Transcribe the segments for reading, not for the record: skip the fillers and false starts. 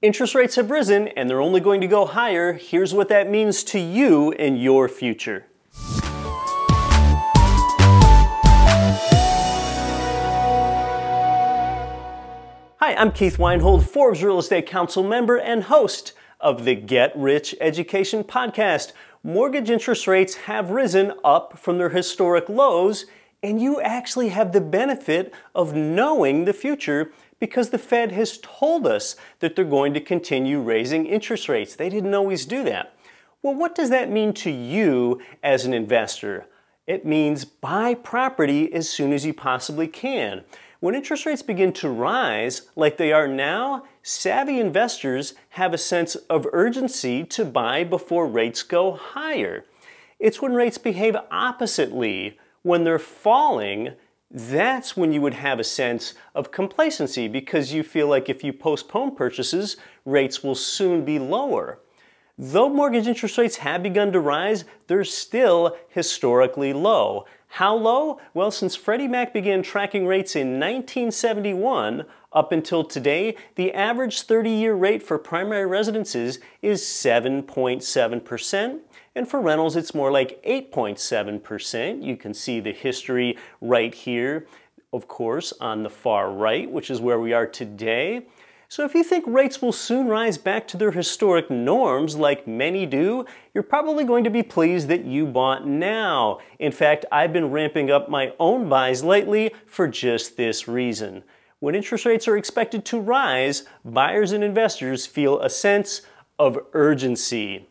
Interest rates have risen and they're only going to go higher. Here's what that means to you and your future. Hi, I'm Keith Weinhold, Forbes Real Estate Council member and host of the Get Rich Education podcast. Mortgage interest rates have risen up from their historic lows, and you actually have the benefit of knowing the future because the Fed has told us that they're going to continue raising interest rates. They didn't always do that. Well, what does that mean to you as an investor? It means buy property as soon as you possibly can. When interest rates begin to rise, like they are now, savvy investors have a sense of urgency to buy before rates go higher. It's when rates behave oppositely, when they're falling, that's when you would have a sense of complacency because you feel like if you postpone purchases, rates will soon be lower. Though mortgage interest rates have begun to rise, they're still historically low. How low? Well, since Freddie Mac began tracking rates in 1971 up until today, the average 30-year rate for primary residences is 7.7%. And for rentals, it's more like 8.7%. You can see the history right here, of course, on the far right, which is where we are today. So if you think rates will soon rise back to their historic norms, like many do, you're probably going to be pleased that you bought now. In fact, I've been ramping up my own buys lately for just this reason. When interest rates are expected to rise, buyers and investors feel a sense of urgency.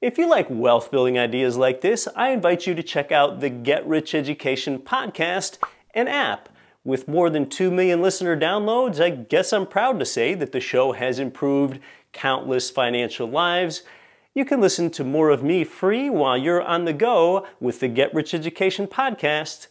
If you like wealth building ideas like this, I invite you to check out the Get Rich Education podcast and app. With more than 2 million listener downloads, I guess I'm proud to say that the show has improved countless financial lives. You can listen to more of me free while you're on the go with the Get Rich Education podcast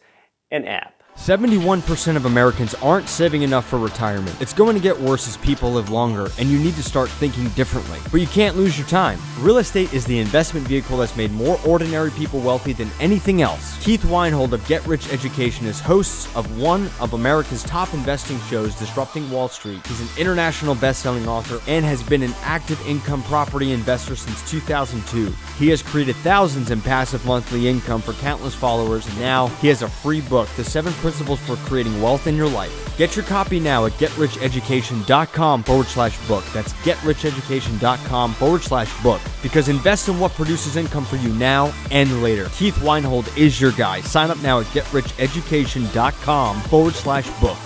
and app. 71% of Americans aren't saving enough for retirement. It's going to get worse as people live longer, and you need to start thinking differently. But you can't lose your time. Real estate is the investment vehicle that's made more ordinary people wealthy than anything else. Keith Weinhold of Get Rich Education is host of one of America's top investing shows, Disrupting Wall Street. He's an international best-selling author and has been an active income property investor since 2002. He has created thousands in passive monthly income for countless followers, and now he has a free book, The 7 Principles for Creating Wealth in Your Life. Get your copy now at getricheducation.com/book. That's getricheducation.com/book. Because invest in what produces income for you now and later. Keith Weinhold is your guy. Sign up now at getricheducation.com/book.